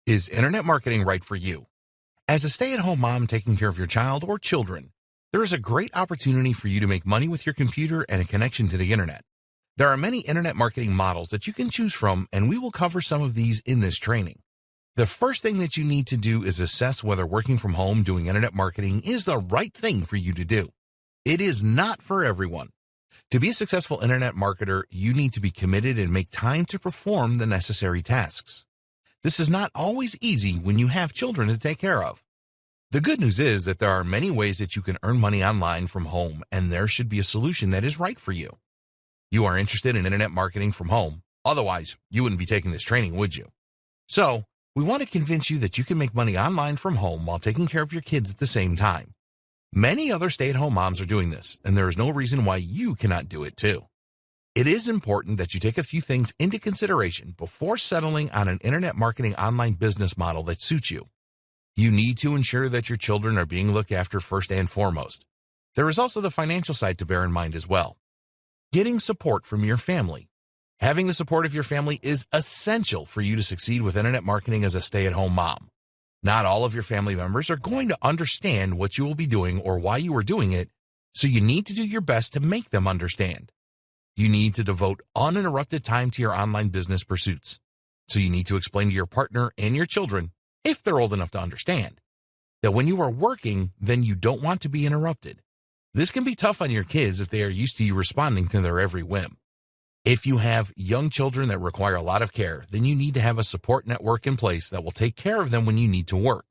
Is internet marketing right for you? As a stay-at-home mom taking care of your child or children, there is a great opportunity for you to make money with your computer and a connection to the internet. There are many internet marketing models that you can choose from, and we will cover some of these in this training. The first thing that you need to do is assess whether working from home doing internet marketing is the right thing for you to do. It is not for everyone. To be a successful internet marketer, you need to be committed and make time to perform the necessary tasks. This is not always easy when you have children to take care of. The good news is that there are many ways that you can earn money online from home, and there should be a solution that is right for you. You are interested in internet marketing from home. Otherwise, you wouldn't be taking this training, would you? So, we want to convince you that you can make money online from home while taking care of your kids at the same time. Many other stay-at-home moms are doing this, and there is no reason why you cannot do it too. It is important that you take a few things into consideration before settling on an internet marketing online business model that suits you. You need to ensure that your children are being looked after first and foremost. There is also the financial side to bear in mind as well. Getting support from your family. Having the support of your family is essential for you to succeed with internet marketing as a stay-at-home mom. Not all of your family members are going to understand what you will be doing or why you are doing it, so you need to do your best to make them understand. You need to devote uninterrupted time to your online business pursuits. So you need to explain to your partner and your children, if they're old enough to understand, that when you are working, then you don't want to be interrupted. This can be tough on your kids if they are used to you responding to their every whim. If you have young children that require a lot of care, then you need to have a support network in place that will take care of them when you need to work.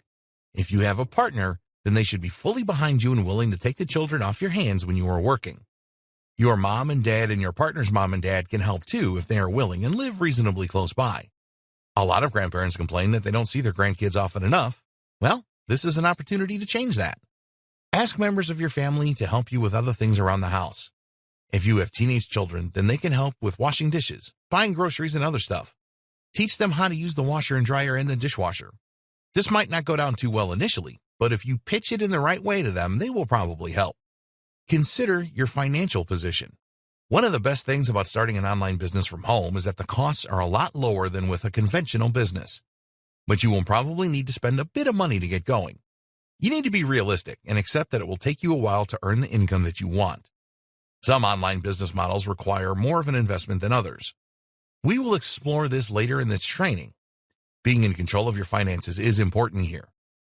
If you have a partner, then they should be fully behind you and willing to take the children off your hands when you are working. Your mom and dad and your partner's mom and dad can help too if they are willing and live reasonably close by. A lot of grandparents complain that they don't see their grandkids often enough. Well, this is an opportunity to change that. Ask members of your family to help you with other things around the house. If you have teenage children, then they can help with washing dishes, buying groceries, and other stuff. Teach them how to use the washer and dryer and the dishwasher. This might not go down too well initially, but if you pitch it in the right way to them, they will probably help. Consider your financial position. One of the best things about starting an online business from home is that the costs are a lot lower than with a conventional business. But you will probably need to spend a bit of money to get going. You need to be realistic and accept that it will take you a while to earn the income that you want. Some online business models require more of an investment than others. We will explore this later in this training. Being in control of your finances is important here.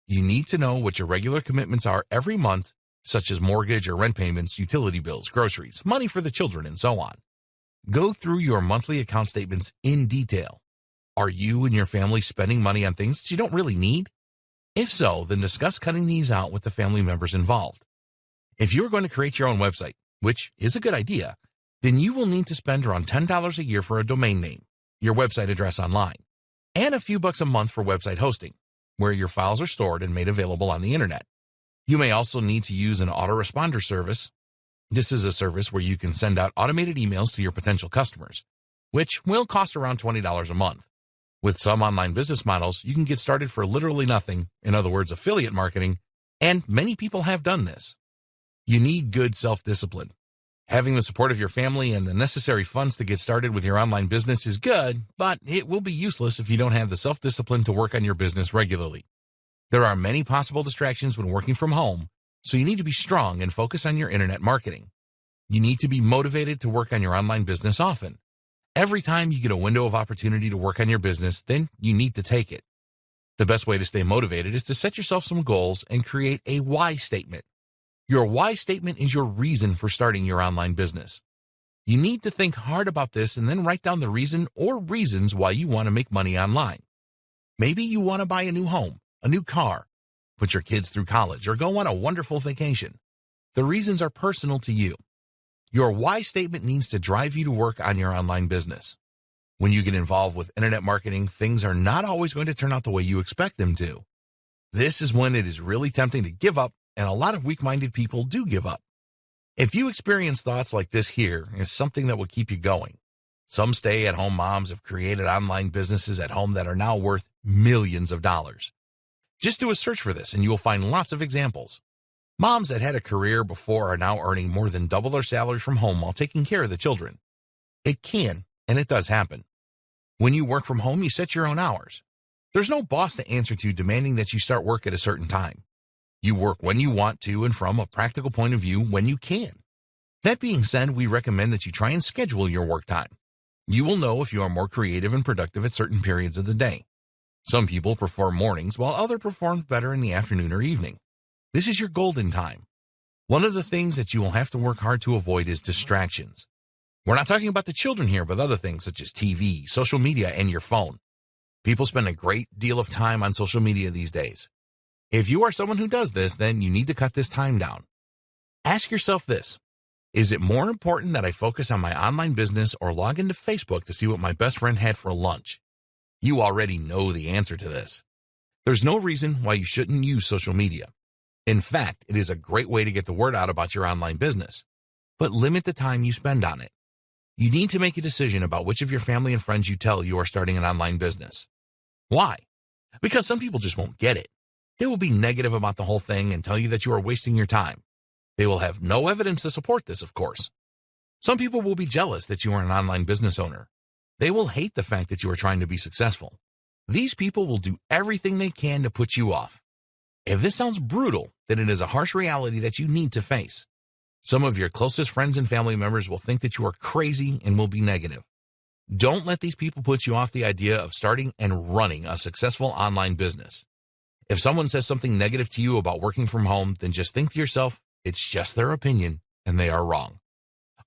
You need to know what your regular commitments are every month, such as mortgage or rent payments, utility bills, groceries, money for the children, and so on. Go through your monthly account statements in detail. Are you and your family spending money on things that you don't really need? If so, then discuss cutting these out with the family members involved. If you are going to create your own website, which is a good idea, then you will need to spend around $10 a year for a domain name, your website address online, and a few bucks a month for website hosting, where your files are stored and made available on the internet. You may also need to use an autoresponder service. This is a service where you can send out automated emails to your potential customers, which will cost around $20 a month. With some online business models, you can get started for literally nothing, in other words, affiliate marketing, and many people have done this. You need good self-discipline. Having the support of your family and the necessary funds to get started with your online business is good, but it will be useless if you don't have the self-discipline to work on your business regularly. There are many possible distractions when working from home, so you need to be strong and focus on your internet marketing. You need to be motivated to work on your online business often. Every time you get a window of opportunity to work on your business, then you need to take it. The best way to stay motivated is to set yourself some goals and create a why statement. Your why statement is your reason for starting your online business. You need to think hard about this and then write down the reason or reasons why you want to make money online. Maybe you want to buy a new home, a new car, put your kids through college, or go on a wonderful vacation. The reasons are personal to you. Your why statement needs to drive you to work on your online business. When you get involved with internet marketing, things are not always going to turn out the way you expect them to. This is when it is really tempting to give up, and a lot of weak-minded people do give up. If you experience thoughts like this, here is something that will keep you going. Some stay-at-home moms have created online businesses at home that are now worth millions of dollars. Just do a search for this and you will find lots of examples. Moms that had a career before are now earning more than double their salary from home while taking care of the children. It can, and it does happen. When you work from home, you set your own hours. There's no boss to answer to demanding that you start work at a certain time. You work when you want to and from a practical point of view when you can. That being said, we recommend that you try and schedule your work time. You will know if you are more creative and productive at certain periods of the day. Some people prefer mornings while others perform better in the afternoon or evening. This is your golden time. One of the things that you will have to work hard to avoid is distractions. We're not talking about the children here, but other things such as TV, social media, and your phone. People spend a great deal of time on social media these days. If you are someone who does this, then you need to cut this time down. Ask yourself this: is it more important that I focus on my online business or log into Facebook to see what my best friend had for lunch? You already know the answer to this. There's no reason why you shouldn't use social media. In fact, it is a great way to get the word out about your online business. But limit the time you spend on it. You need to make a decision about which of your family and friends you tell you are starting an online business. Why? Because some people just won't get it. They will be negative about the whole thing and tell you that you are wasting your time. They will have no evidence to support this, of course. Some people will be jealous that you are an online business owner. They will hate the fact that you are trying to be successful. These people will do everything they can to put you off. If this sounds brutal, then it is a harsh reality that you need to face. Some of your closest friends and family members will think that you are crazy and will be negative. Don't let these people put you off the idea of starting and running a successful online business. If someone says something negative to you about working from home, then just think to yourself, it's just their opinion and they are wrong.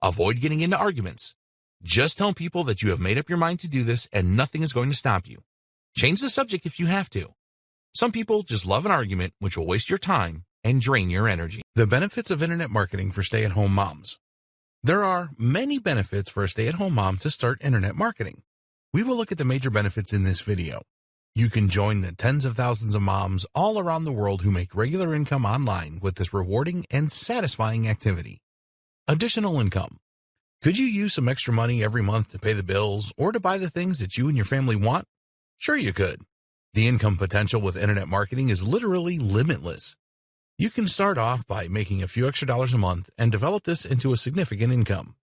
Avoid getting into arguments. Just tell people that you have made up your mind to do this and nothing is going to stop you. Change the subject if you have to. Some people just love an argument, which will waste your time and drain your energy. The benefits of internet marketing for stay-at-home moms. There are many benefits for a stay-at-home mom to start internet marketing. We will look at the major benefits in this video. You can join the tens of thousands of moms all around the world who make regular income online with this rewarding and satisfying activity. Additional income. Could you use some extra money every month to pay the bills or to buy the things that you and your family want? Sure you could. The income potential with internet marketing is literally limitless. You can start off by making a few extra dollars a month and develop this into a significant income.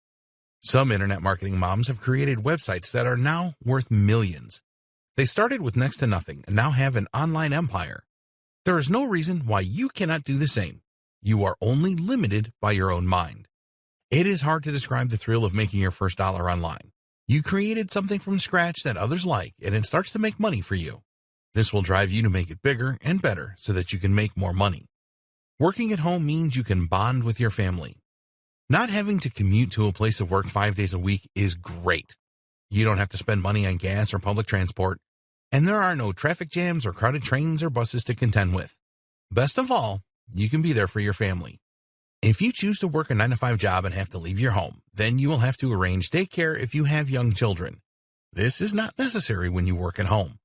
Some internet marketing moms have created websites that are now worth millions. They started with next to nothing and now have an online empire. There is no reason why you cannot do the same. You are only limited by your own mind. It is hard to describe the thrill of making your first dollar online. You created something from scratch that others like, and it starts to make money for you. This will drive you to make it bigger and better so that you can make more money. Working at home means you can bond with your family. Not having to commute to a place of work 5 days a week is great. You don't have to spend money on gas or public transport, and there are no traffic jams or crowded trains or buses to contend with. Best of all, you can be there for your family. If you choose to work a 9-to-5 job and have to leave your home, then you will have to arrange daycare if you have young children. This is not necessary when you work at home.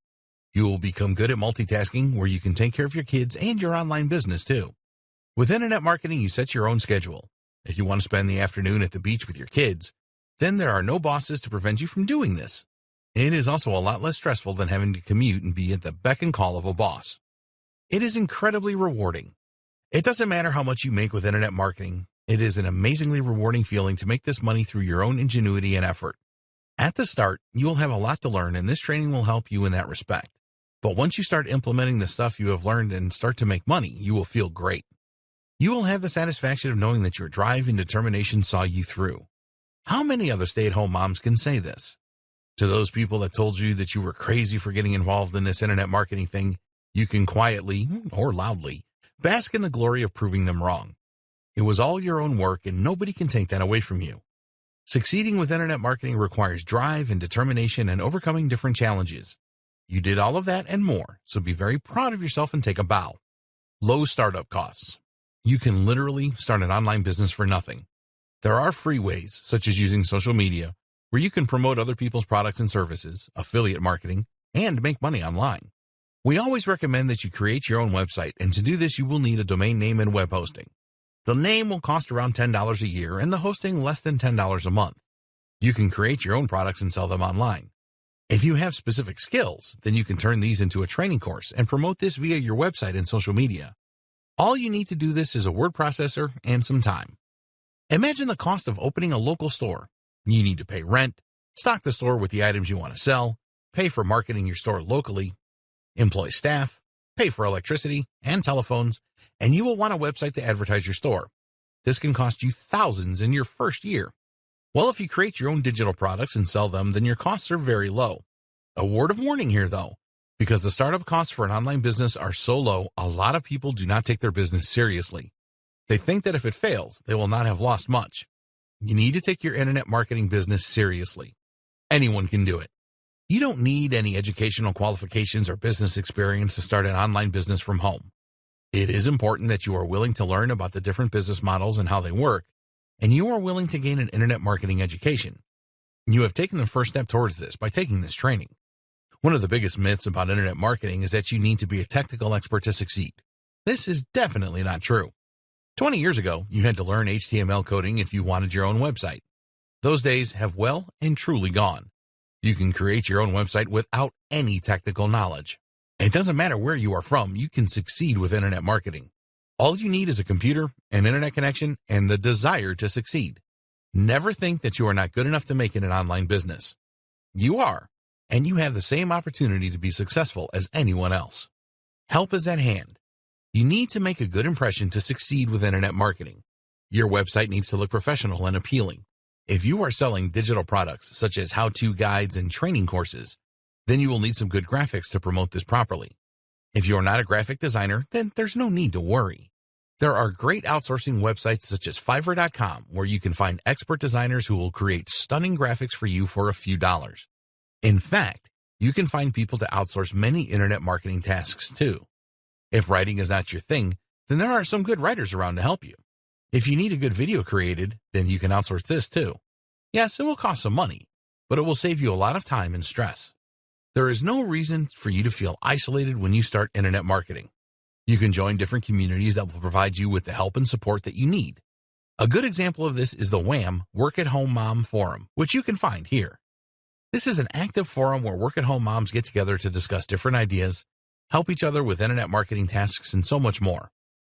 You will become good at multitasking where you can take care of your kids and your online business too. With internet marketing, you set your own schedule. If you want to spend the afternoon at the beach with your kids, then there are no bosses to prevent you from doing this. It is also a lot less stressful than having to commute and be at the beck and call of a boss. It is incredibly rewarding. It doesn't matter how much you make with internet marketing. It is an amazingly rewarding feeling to make this money through your own ingenuity and effort. At the start, you will have a lot to learn, and this training will help you in that respect. But once you start implementing the stuff you have learned and start to make money, you will feel great. You will have the satisfaction of knowing that your drive and determination saw you through. How many other stay-at-home moms can say this? To those people that told you that you were crazy for getting involved in this internet marketing thing, you can quietly, or loudly, bask in the glory of proving them wrong. It was all your own work, and nobody can take that away from you. Succeeding with internet marketing requires drive and determination and overcoming different challenges. You did all of that and more, so be very proud of yourself and take a bow. Low startup costs. You can literally start an online business for nothing. There are free ways, such as using social media, where you can promote other people's products and services, affiliate marketing, and make money online. We always recommend that you create your own website, and to do this you will need a domain name and web hosting. The name will cost around $10 a year and the hosting less than $10 a month. You can create your own products and sell them online. If you have specific skills, then you can turn these into a training course and promote this via your website and social media. All you need to do this is a word processor and some time. Imagine the cost of opening a local store. You need to pay rent, stock the store with the items you want to sell, pay for marketing your store locally. employ staff, pay for electricity and telephones, and you will want a website to advertise your store. This can cost you thousands in your first year. Well, if you create your own digital products and sell them, then your costs are very low. A word of warning here, though. Because the startup costs for an online business are so low, a lot of people do not take their business seriously. They think that if it fails, they will not have lost much. You need to take your internet marketing business seriously. Anyone can do it. You don't need any educational qualifications or business experience to start an online business from home. It is important that you are willing to learn about the different business models and how they work, and you are willing to gain an internet marketing education. You have taken the first step towards this by taking this training. One of the biggest myths about internet marketing is that you need to be a technical expert to succeed. This is definitely not true. 20 years ago, you had to learn HTML coding if you wanted your own website. Those days have well and truly gone. You can create your own website without any technical knowledge. It doesn't matter where you are from, you can succeed with internet marketing. All you need is a computer, an internet connection, and the desire to succeed. Never think that you are not good enough to make it an online business. You are. And you have the same opportunity to be successful as anyone else. Help is at hand. You need to make a good impression to succeed with internet marketing. Your website needs to look professional and appealing. If you are selling digital products such as how-to guides and training courses, then you will need some good graphics to promote this properly. If you are not a graphic designer, then there's no need to worry. There are great outsourcing websites such as Fiverr.com where you can find expert designers who will create stunning graphics for you for a few dollars. In fact, you can find people to outsource many internet marketing tasks too. If writing is not your thing, then there are some good writers around to help you. If you need a good video created, then you can outsource this too. Yes, it will cost some money, but it will save you a lot of time and stress. There is no reason for you to feel isolated when you start internet marketing. You can join different communities that will provide you with the help and support that you need. A good example of this is the WHAM Work at Home Mom Forum, which you can find here. This is an active forum where work-at-home moms get together to discuss different ideas, help each other with internet marketing tasks, and so much more.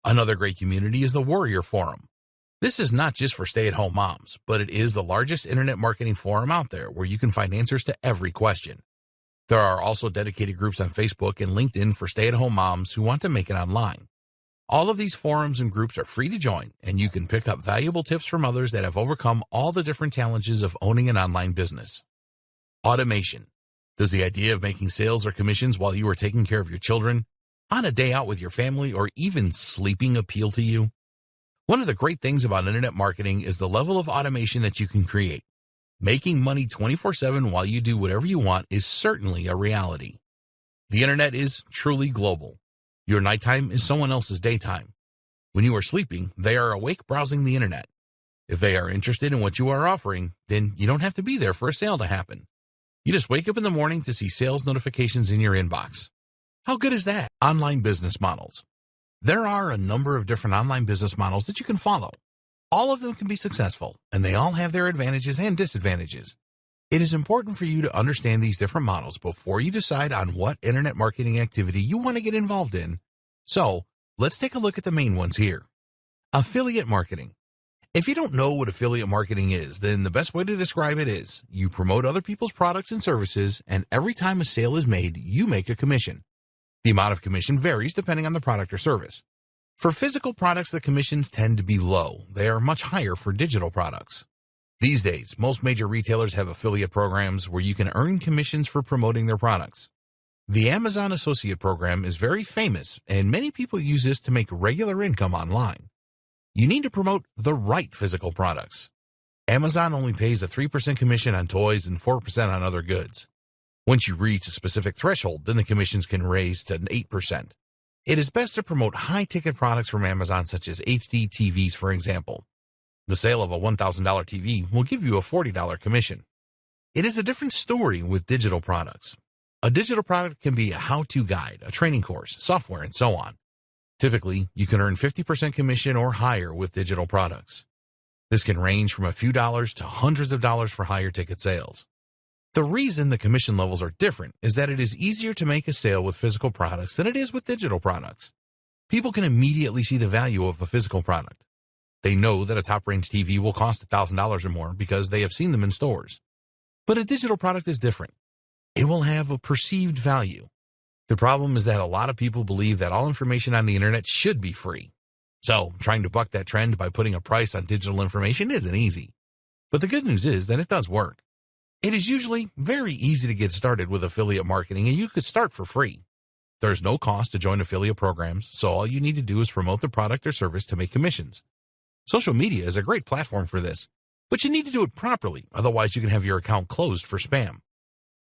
Another great community is the Warrior Forum. This is not just for stay-at-home moms, but it is the largest internet marketing forum out there where you can find answers to every question. There are also dedicated groups on Facebook and LinkedIn for stay-at-home moms who want to make it online. All of these forums and groups are free to join, and you can pick up valuable tips from others that have overcome all the different challenges of owning an online business. Automation. Does the idea of making sales or commissions while you are taking care of your children, on a day out with your family, or even sleeping appeal to you? One of the great things about internet marketing is the level of automation that you can create. Making money 24/7 while you do whatever you want is certainly a reality. The internet is truly global. Your nighttime is someone else's daytime. When you are sleeping, they are awake browsing the internet. If they are interested in what you are offering, then you don't have to be there for a sale to happen. You just wake up in the morning to see sales notifications in your inbox. How good is that? Online business models. There are a number of different online business models that you can follow. All of them can be successful, and they all have their advantages and disadvantages. It is important for you to understand these different models before you decide on what internet marketing activity you want to get involved in. So, let's take a look at the main ones here. Affiliate marketing. If you don't know what affiliate marketing is, then the best way to describe it is you promote other people's products and services, and every time a sale is made, you make a commission. The amount of commission varies depending on the product or service. For physical products, the commissions tend to be low. They are much higher for digital products. These days, most major retailers have affiliate programs where you can earn commissions for promoting their products. The Amazon Associate Program is very famous, and many people use this to make regular income online. You need to promote the right physical products. Amazon only pays a 3% commission on toys and 4% on other goods. Once you reach a specific threshold, then the commissions can raise to 8%. It is best to promote high-ticket products from Amazon, such as HD TVs, for example. The sale of a $1,000 TV will give you a $40 commission. It is a different story with digital products. A digital product can be a how-to guide, a training course, software, and so on. Typically, you can earn 50% commission or higher with digital products. This can range from a few dollars to hundreds of dollars for higher ticket sales. The reason the commission levels are different is that it is easier to make a sale with physical products than it is with digital products. People can immediately see the value of a physical product. They know that a top-range TV will cost $1,000 or more because they have seen them in stores. But a digital product is different. It will have a perceived value. The problem is that a lot of people believe that all information on the internet should be free. So, trying to buck that trend by putting a price on digital information isn't easy. But the good news is that it does work. It is usually very easy to get started with affiliate marketing, and you could start for free. There's no cost to join affiliate programs, so all you need to do is promote the product or service to make commissions. Social media is a great platform for this, but you need to do it properly, otherwise you can have your account closed for spam.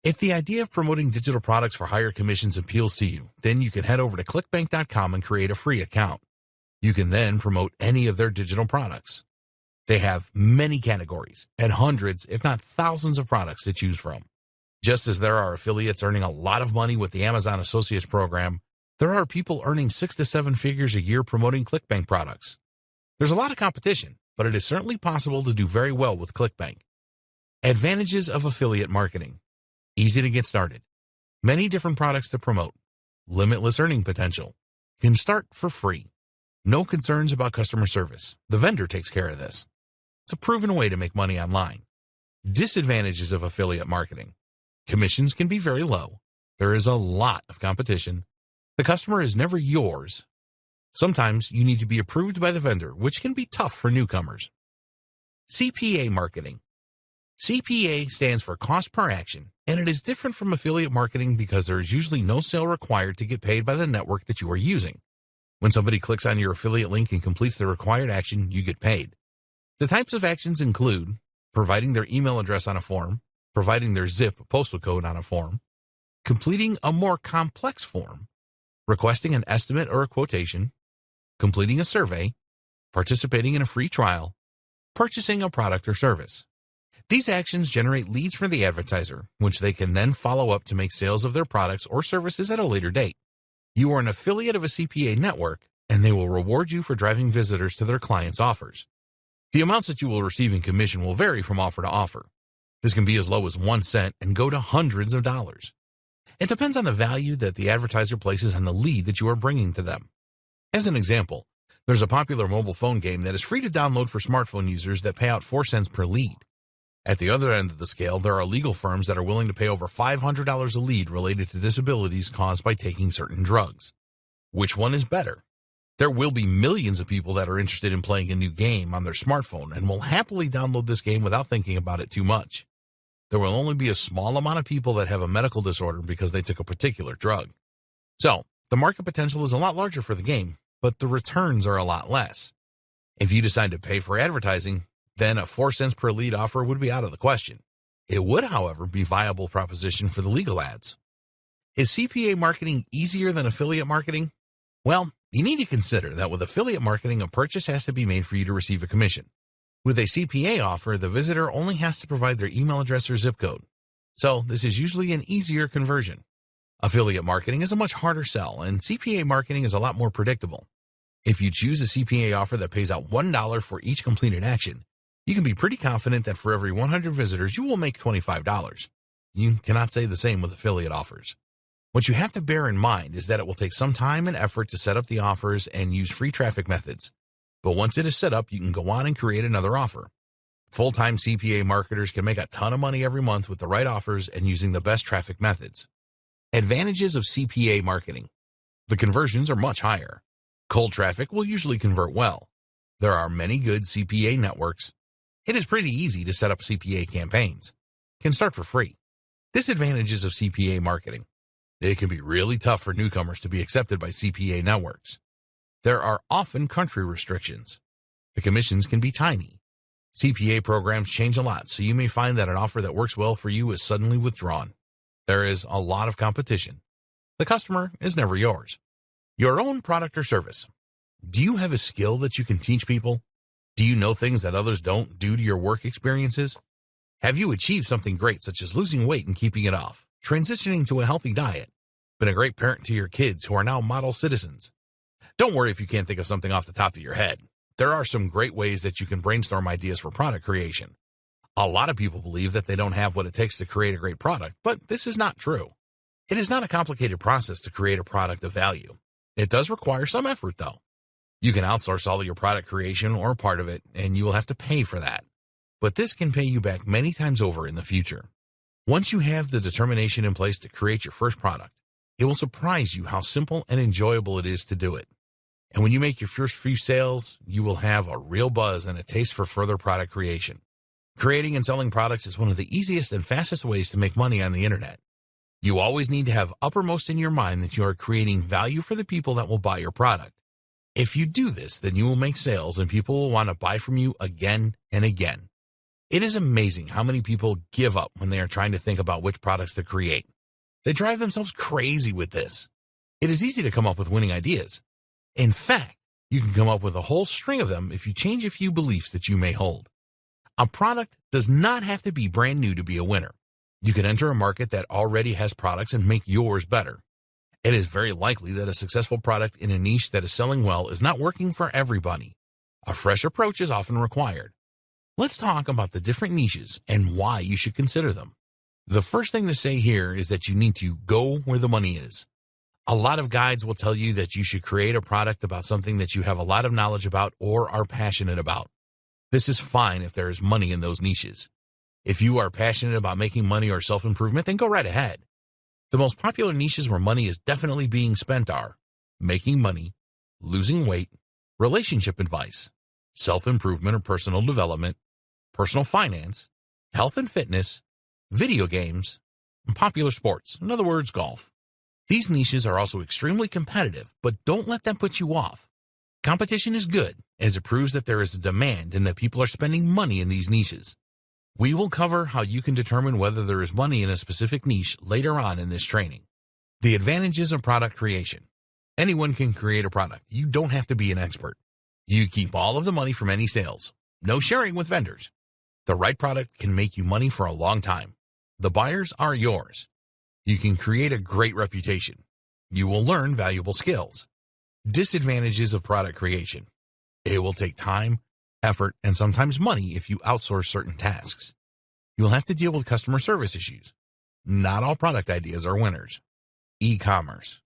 If the idea of promoting digital products for higher commissions appeals to you, then you can head over to clickbank.com and create a free account. You can then promote any of their digital products. They have many categories and hundreds, if not thousands of products to choose from. Just as there are affiliates earning a lot of money with the Amazon Associates program, there are people earning 6 to 7 figures a year promoting ClickBank products. There's a lot of competition, but it is certainly possible to do very well with ClickBank. Advantages of affiliate marketing. Easy to get started. Many different products to promote. Limitless earning potential. Can start for free. No concerns about customer service. The vendor takes care of this. It's a proven way to make money online. Disadvantages of affiliate marketing. Commissions can be very low. There is a lot of competition. The customer is never yours. Sometimes you need to be approved by the vendor, which can be tough for newcomers. CPA marketing. CPA stands for cost per action, and it is different from affiliate marketing because there is usually no sale required to get paid by the network that you are using. When somebody clicks on your affiliate link and completes the required action, you get paid. The types of actions include providing their email address on a form, providing their zip postal code on a form, completing a more complex form, requesting an estimate or a quotation, completing a survey, participating in a free trial, purchasing a product or service. These actions generate leads for the advertiser, which they can then follow up to make sales of their products or services at a later date. You are an affiliate of a CPA network, and they will reward you for driving visitors to their clients' offers. The amounts that you will receive in commission will vary from offer to offer. This can be as low as 1 cent and go to hundreds of dollars. It depends on the value that the advertiser places on the lead that you are bringing to them. As an example, there's a popular mobile phone game that is free to download for smartphone users that pay out 4 cents per lead. At the other end of the scale, there are legal firms that are willing to pay over $500 a lead related to disabilities caused by taking certain drugs. Which one is better? There will be millions of people that are interested in playing a new game on their smartphone and will happily download this game without thinking about it too much. There will only be a small amount of people that have a medical disorder because they took a particular drug. So, the market potential is a lot larger for the game, but the returns are a lot less. If you decide to pay for advertising, then a 4 cents per lead offer would be out of the question. It would, however, be a viable proposition for the legal ads. Is CPA marketing easier than affiliate marketing? Well, you need to consider that with affiliate marketing, a purchase has to be made for you to receive a commission. With a CPA offer, the visitor only has to provide their email address or zip code. So this is usually an easier conversion. Affiliate marketing is a much harder sell, and CPA marketing is a lot more predictable. If you choose a CPA offer that pays out $1 for each completed action, you can be pretty confident that for every 100 visitors, you will make $25. You cannot say the same with affiliate offers. What you have to bear in mind is that it will take some time and effort to set up the offers and use free traffic methods. But once it is set up, you can go on and create another offer. Full-time CPA marketers can make a ton of money every month with the right offers and using the best traffic methods. Advantages of CPA marketing. The conversions are much higher. Cold traffic will usually convert well. There are many good CPA networks. It is pretty easy to set up CPA campaigns. Can start for free. Disadvantages of CPA marketing. It can be really tough for newcomers to be accepted by CPA networks. There are often country restrictions. The commissions can be tiny. CPA programs change a lot, so you may find that an offer that works well for you is suddenly withdrawn. There is a lot of competition. The customer is never yours. Your own product or service. Do you have a skill that you can teach people? Do you know things that others don't due to your work experiences? Have you achieved something great such as losing weight and keeping it off, transitioning to a healthy diet, been a great parent to your kids who are now model citizens? Don't worry if you can't think of something off the top of your head. There are some great ways that you can brainstorm ideas for product creation. A lot of people believe that they don't have what it takes to create a great product, but this is not true. It is not a complicated process to create a product of value. It does require some effort, though. You can outsource all of your product creation or part of it, and you will have to pay for that. But this can pay you back many times over in the future. Once you have the determination in place to create your first product, It will surprise you how simple and enjoyable it is to do it. And when you make your first few sales, you will have a real buzz and a taste for further product creation. Creating and selling products is one of the easiest and fastest ways to make money on the internet. You always need to have uppermost in your mind that you are creating value for the people that will buy your product. If you do this, then you will make sales and people will want to buy from you again and again. It is amazing how many people give up when they are trying to think about which products to create. They drive themselves crazy with this. It is easy to come up with winning ideas. In fact, you can come up with a whole string of them if you change a few beliefs that you may hold. A product does not have to be brand new to be a winner. You can enter a market that already has products and make yours better. It is very likely that a successful product in a niche that is selling well is not working for everybody. A fresh approach is often required. Let's talk about the different niches and why you should consider them. The first thing to say here is that you need to go where the money is. A lot of guides will tell you that you should create a product about something that you have a lot of knowledge about or are passionate about. This is fine if there is money in those niches. If you are passionate about making money or self-improvement, then go right ahead. The most popular niches where money is definitely being spent are making money, losing weight, relationship advice, self-improvement or personal development, personal finance, health and fitness, video games, and popular sports, in other words, golf. These niches are also extremely competitive, but don't let them put you off. Competition is good, as it proves that there is a demand and that people are spending money in these niches. We will cover how you can determine whether there is money in a specific niche later on in this training. The advantages of product creation. Anyone can create a product. You don't have to be an expert. You keep all of the money from any sales. No sharing with vendors. The right product can make you money for a long time. The buyers are yours. You can create a great reputation. You will learn valuable skills. Disadvantages of product creation. It will take time, effort, and sometimes money if you outsource certain tasks. You'll have to deal with customer service issues. Not all product ideas are winners. E-commerce.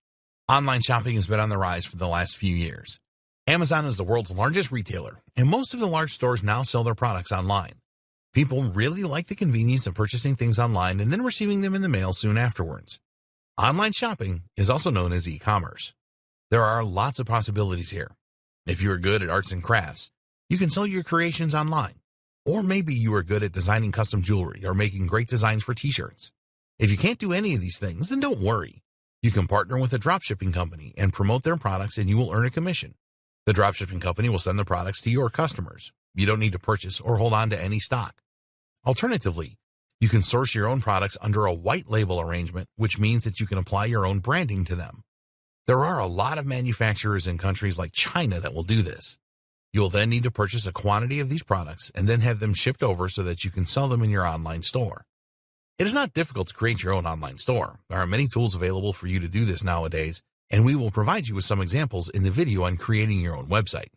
Online shopping has been on the rise for the last few years. Amazon is the world's largest retailer, and most of the large stores now sell their products online. People really like the convenience of purchasing things online and then receiving them in the mail soon afterwards. Online shopping is also known as e-commerce. There are lots of possibilities here. If you are good at arts and crafts, you can sell your creations online. Or maybe you are good at designing custom jewelry or making great designs for t-shirts. If you can't do any of these things, then don't worry. You can partner with a dropshipping company and promote their products and you will earn a commission. The dropshipping company will send the products to your customers. You don't need to purchase or hold on to any stock. Alternatively, you can source your own products under a white label arrangement, which means that you can apply your own branding to them. There are a lot of manufacturers in countries like China that will do this. You will then need to purchase a quantity of these products and then have them shipped over so that you can sell them in your online store. It is not difficult to create your own online store. There are many tools available for you to do this nowadays, and we will provide you with some examples in the video on creating your own website.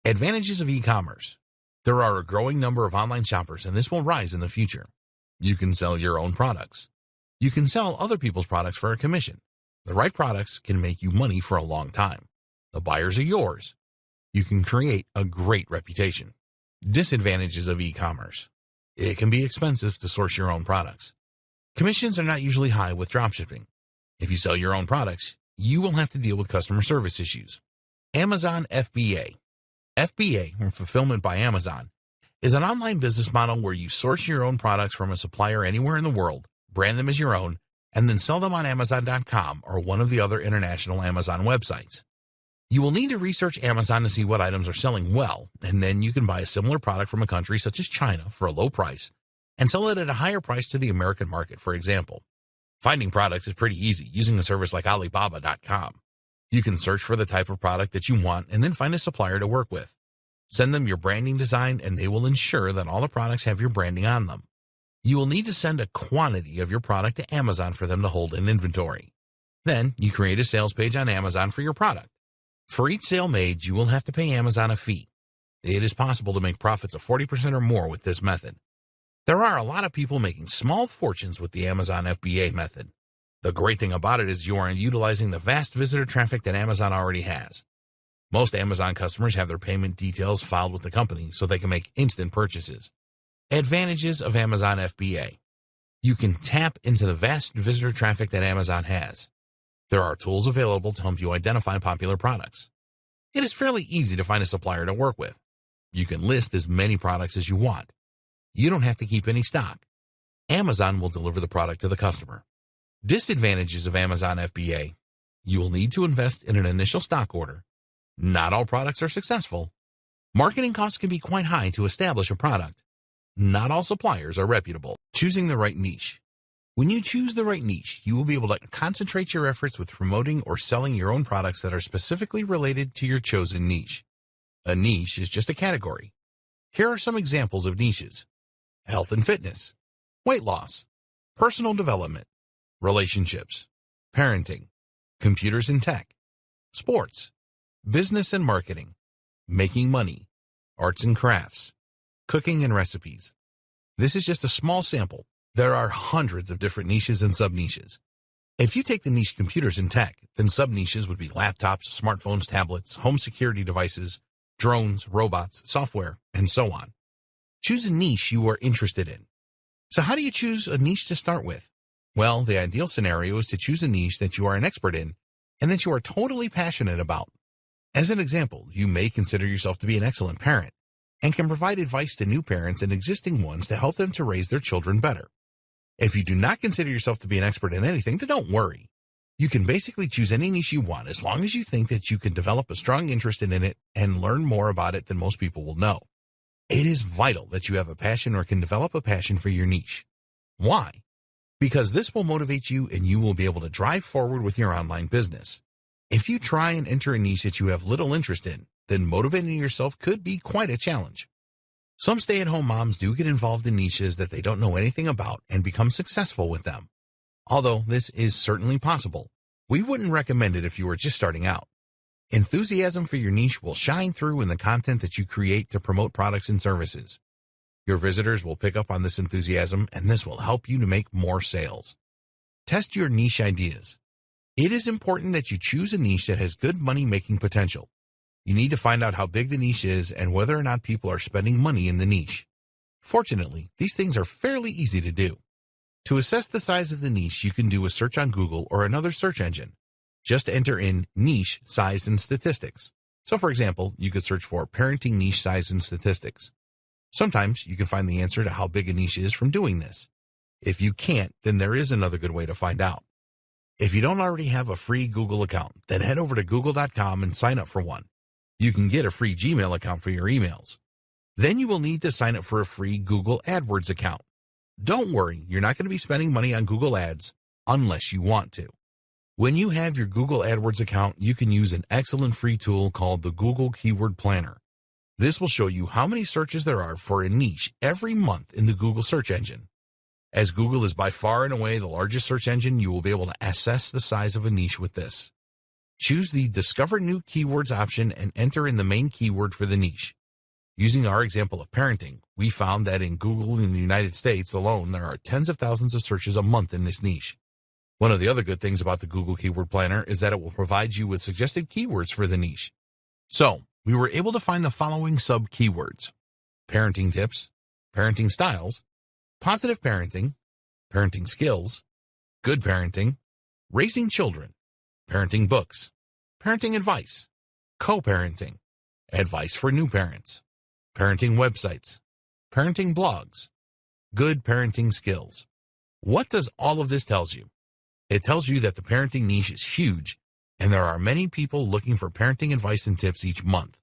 Advantages of e-commerce. There are a growing number of online shoppers, and this will rise in the future. You can sell your own products. You can sell other people's products for a commission. The right products can make you money for a long time. The buyers are yours. You can create a great reputation. Disadvantages of e-commerce. It can be expensive to source your own products. Commissions are not usually high with dropshipping. If you sell your own products, you will have to deal with customer service issues. Amazon FBA. FBA, or Fulfillment by Amazon, is an online business model where you source your own products from a supplier anywhere in the world, brand them as your own, and then sell them on Amazon.com or one of the other international Amazon websites. You will need to research Amazon to see what items are selling well, and then you can buy a similar product from a country such as China for a low price and sell it at a higher price to the American market, for example. Finding products is pretty easy using a service like Alibaba.com. You can search for the type of product that you want and then find a supplier to work with. Send them your branding design and they will ensure that all the products have your branding on them. You will need to send a quantity of your product to Amazon for them to hold in inventory. Then you create a sales page on Amazon for your product. For each sale made, you will have to pay Amazon a fee. It is possible to make profits of 40% or more with this method. There are a lot of people making small fortunes with the Amazon FBA method. The great thing about it is you are utilizing the vast visitor traffic that Amazon already has. Most Amazon customers have their payment details filed with the company so they can make instant purchases. Advantages of Amazon FBA. You can tap into the vast visitor traffic that Amazon has. There are tools available to help you identify popular products. It is fairly easy to find a supplier to work with. You can list as many products as you want. You don't have to keep any stock. Amazon will deliver the product to the customer. Disadvantages of Amazon FBA. You will need to invest in an initial stock order. Not all products are successful. Marketing costs can be quite high to establish a product. Not all suppliers are reputable. Choosing the right niche. When you choose the right niche, you will be able to concentrate your efforts with promoting or selling your own products that are specifically related to your chosen niche. A niche is just a category. Here are some examples of niches: health and fitness, weight loss, personal development, relationships, parenting, computers and tech, sports, business and marketing, making money, arts and crafts, cooking and recipes. This is just a small sample. There are hundreds of different niches and sub-niches. If you take the niche computers and tech, then sub-niches would be laptops, smartphones, tablets, home security devices, drones, robots, software, and so on. Choose a niche you are interested in. So how do you choose a niche to start with? Well, the ideal scenario is to choose a niche that you are an expert in and that you are totally passionate about. As an example, you may consider yourself to be an excellent parent and can provide advice to new parents and existing ones to help them to raise their children better. If you do not consider yourself to be an expert in anything, then don't worry. You can basically choose any niche you want as long as you think that you can develop a strong interest in it and learn more about it than most people will know. It is vital that you have a passion or can develop a passion for your niche. Why? Because this will motivate you and you will be able to drive forward with your online business. If you try and enter a niche that you have little interest in, then motivating yourself could be quite a challenge. Some stay-at-home moms do get involved in niches that they don't know anything about and become successful with them. Although this is certainly possible, we wouldn't recommend it if you were just starting out. Enthusiasm for your niche will shine through in the content that you create to promote products and services. Your visitors will pick up on this enthusiasm, and this will help you to make more sales. Test your niche ideas. It is important that you choose a niche that has good money-making potential. You need to find out how big the niche is and whether or not people are spending money in the niche. Fortunately, these things are fairly easy to do. To assess the size of the niche, you can do a search on Google or another search engine. Just enter in niche, size, and statistics. So, for example, you could search for parenting niche, size, and statistics. Sometimes you can find the answer to how big a niche is from doing this. If you can't, then there is another good way to find out. If you don't already have a free Google account, then head over to google.com and sign up for one. You can get a free Gmail account for your emails. Then you will need to sign up for a free Google AdWords account. Don't worry, you're not going to be spending money on Google Ads unless you want to. When you have your Google AdWords account, you can use an excellent free tool called the Google Keyword Planner. This will show you how many searches there are for a niche every month in the Google search engine. As Google is by far and away the largest search engine, you will be able to assess the size of a niche with this. Choose the Discover New Keywords option and enter in the main keyword for the niche. Using our example of parenting, we found that in Google in the United States alone, there are tens of thousands of searches a month in this niche. One of the other good things about the Google Keyword Planner is that it will provide you with suggested keywords for the niche. So, we were able to find the following sub-keywords: parenting tips, parenting styles, positive parenting, parenting skills, good parenting, raising children, parenting books, parenting advice, co-parenting, advice for new parents, parenting websites, parenting blogs, good parenting skills. What does all of this tell you? It tells you that the parenting niche is huge, and there are many people looking for parenting advice and tips each month.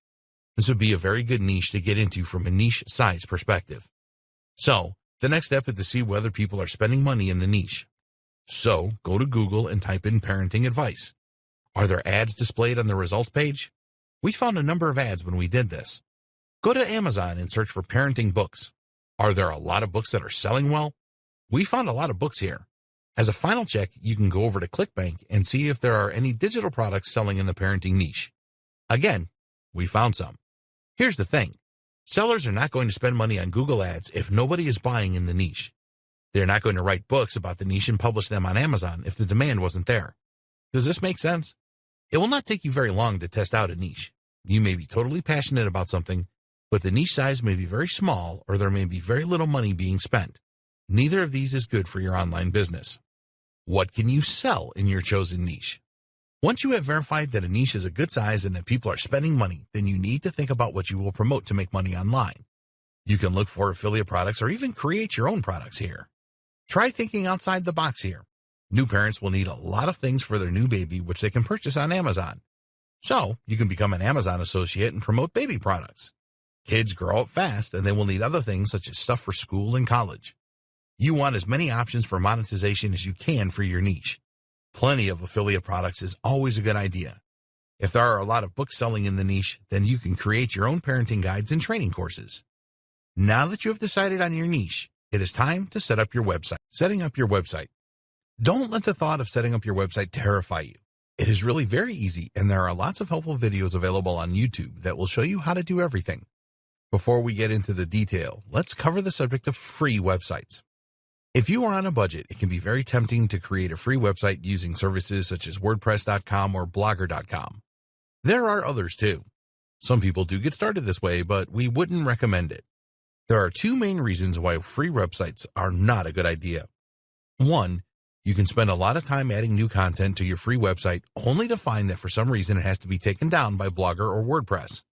This would be a very good niche to get into from a niche size perspective. So, the next step is to see whether people are spending money in the niche. So, go to Google and type in parenting advice. Are there ads displayed on the results page? We found a number of ads when we did this. Go to Amazon and search for parenting books. Are there a lot of books that are selling well? We found a lot of books here. As a final check, you can go over to ClickBank and see if there are any digital products selling in the parenting niche. Again, we found some. Here's the thing. Sellers are not going to spend money on Google ads if nobody is buying in the niche. They're not going to write books about the niche and publish them on Amazon if the demand wasn't there. Does this make sense? It will not take you very long to test out a niche. You may be totally passionate about something, but the niche size may be very small or there may be very little money being spent. Neither of these is good for your online business. What can you sell in your chosen niche? Once you have verified that a niche is a good size and that people are spending money, then you need to think about what you will promote to make money online. You can look for affiliate products or even create your own products here. Try thinking outside the box here. New parents will need a lot of things for their new baby, which they can purchase on Amazon. So, you can become an Amazon associate and promote baby products. Kids grow up fast and they will need other things such as stuff for school and college. You want as many options for monetization as you can for your niche. Plenty of affiliate products is always a good idea. If there are a lot of books selling in the niche, then you can create your own parenting guides and training courses. Now that you have decided on your niche, it is time to set up your website. Setting up your website. Don't let the thought of setting up your website terrify you. It is really very easy, and there are lots of helpful videos available on YouTube that will show you how to do everything. Before we get into the detail, let's cover the subject of free websites. If you are on a budget, it can be very tempting to create a free website using services such as WordPress.com or Blogger.com. There are others too. Some people do get started this way, but we wouldn't recommend it. There are two main reasons why free websites are not a good idea. One, you can spend a lot of time adding new content to your free website only to find that for some reason it has to be taken down by Blogger or WordPress.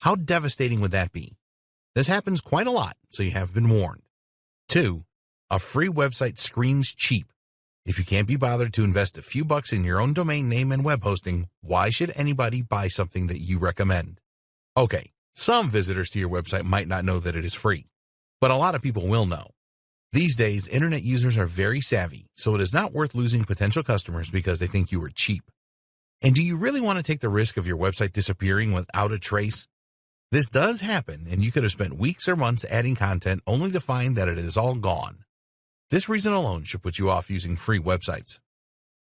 How devastating would that be? This happens quite a lot, so you have been warned. Two, a free website screams cheap. If you can't be bothered to invest a few bucks in your own domain name and web hosting, why should anybody buy something that you recommend? Okay, some visitors to your website might not know that it is free, but a lot of people will know. These days, internet users are very savvy, so it is not worth losing potential customers because they think you are cheap. And do you really want to take the risk of your website disappearing without a trace? This does happen, and you could have spent weeks or months adding content only to find that it is all gone. This reason alone should put you off using free websites.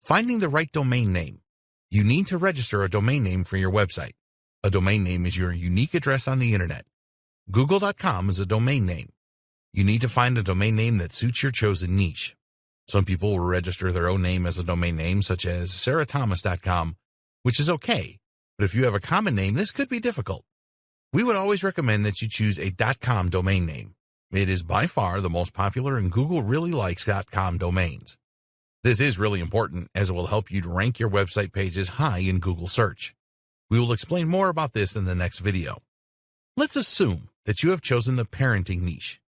Finding the right domain name. You need to register a domain name for your website. A domain name is your unique address on the internet. Google.com is a domain name. You need to find a domain name that suits your chosen niche. Some people will register their own name as a domain name, such as sarahThomas.com, which is okay, but if you have a common name, this could be difficult. We would always recommend that you choose a .com domain name. It is by far the most popular, and Google really likes .com domains. This is really important as it will help you to rank your website pages high in Google search. We will explain more about this in the next video. Let's assume that you have chosen the parenting niche.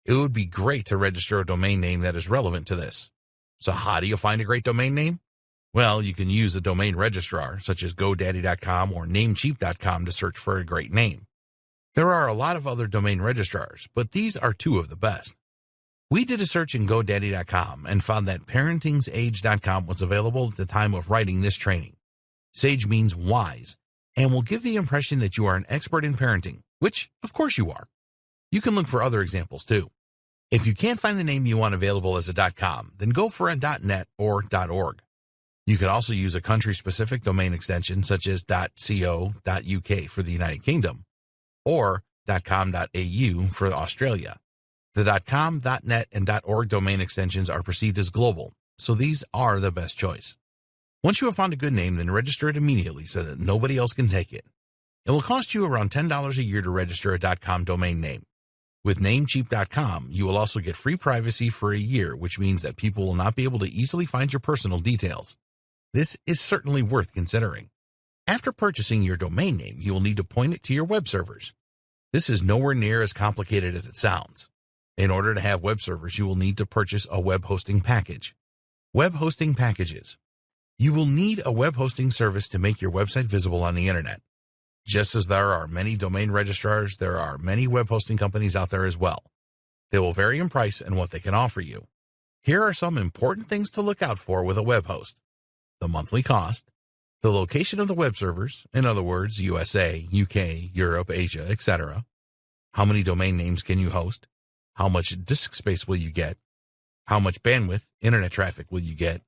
It would be great to register a domain name that is relevant to this. So how do you find a great domain name? Well, you can use a domain registrar such as GoDaddy.com or Namecheap.com to search for a great name. There are a lot of other domain registrars, but these are two of the best. We did a search in GoDaddy.com and found that ParentingsAge.com was available at the time of writing this training. Sage means wise, and will give the impression that you are an expert in parenting, which, of course, you are. You can look for other examples, too. If you can't find the name you want available as a .com, then go for a .net or .org. You can also use a country-specific domain extension such as .co.uk for the United Kingdom or .com.au for Australia. The .com, .net, and .org domain extensions are perceived as global, so these are the best choice. Once you have found a good name, then register it immediately so that nobody else can take it. It will cost you around $10 a year to register a .com domain name. With Namecheap.com, you will also get free privacy for a year, which means that people will not be able to easily find your personal details. This is certainly worth considering. After purchasing your domain name, you will need to point it to your web servers. This is nowhere near as complicated as it sounds. In order to have web servers, you will need to purchase a web hosting package. Web hosting packages. You will need a web hosting service to make your website visible on the internet. Just as there are many domain registrars, there are many web hosting companies out there as well. They will vary in price and what they can offer you. Here are some important things to look out for with a web host. The monthly cost, the location of the web servers, in other words, USA, UK, Europe, Asia, etc. How many domain names can you host? How much disk space will you get? How much bandwidth, internet traffic will you get?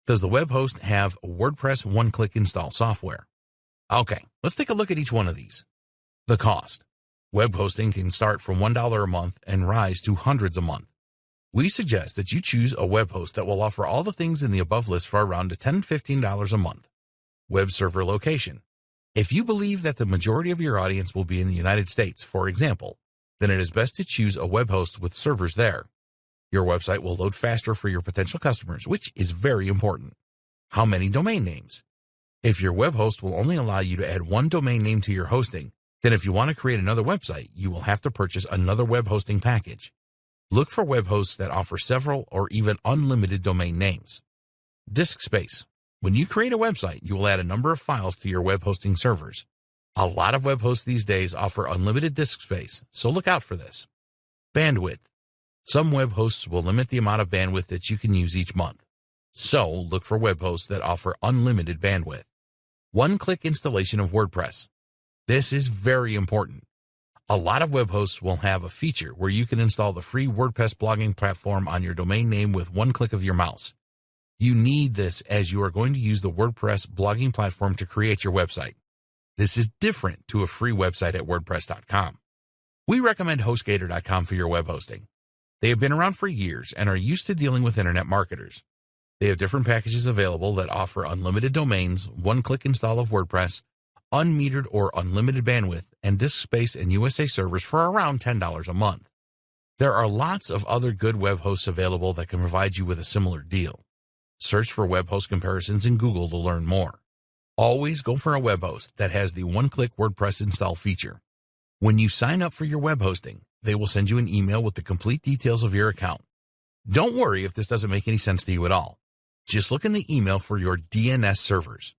Does the web host have WordPress one-click install software? Okay, let's take a look at each one of these. The cost. Web hosting can start from $1 a month and rise to hundreds a month. We suggest that you choose a web host that will offer all the things in the above list for around $10-15 a month. Web server location. If you believe that the majority of your audience will be in the United States, for example, then it is best to choose a web host with servers there. Your website will load faster for your potential customers, which is very important. How many domain names? If your web host will only allow you to add one domain name to your hosting, then if you want to create another website, you will have to purchase another web hosting package. Look for web hosts that offer several or even unlimited domain names. Disk space. When you create a website, you will add a number of files to your web hosting servers. A lot of web hosts these days offer unlimited disk space, so look out for this. Bandwidth. Some web hosts will limit the amount of bandwidth that you can use each month. So look for web hosts that offer unlimited bandwidth. One-click installation of WordPress. This is very important. A lot of web hosts will have a feature where you can install the free WordPress blogging platform on your domain name with one click of your mouse. You need this as you are going to use the WordPress blogging platform to create your website. This is different to a free website at WordPress.com. We recommend HostGator.com for your web hosting. They have been around for years and are used to dealing with internet marketers. They have different packages available that offer unlimited domains, one-click install of WordPress, unmetered or unlimited bandwidth, and disk space and USA servers for around $10 a month. There are lots of other good web hosts available that can provide you with a similar deal. Search for web host comparisons in Google to learn more. Always go for a web host that has the one-click WordPress install feature. When you sign up for your web hosting, they will send you an email with the complete details of your account. Don't worry if this doesn't make any sense to you at all. Just look in the email for your DNS servers.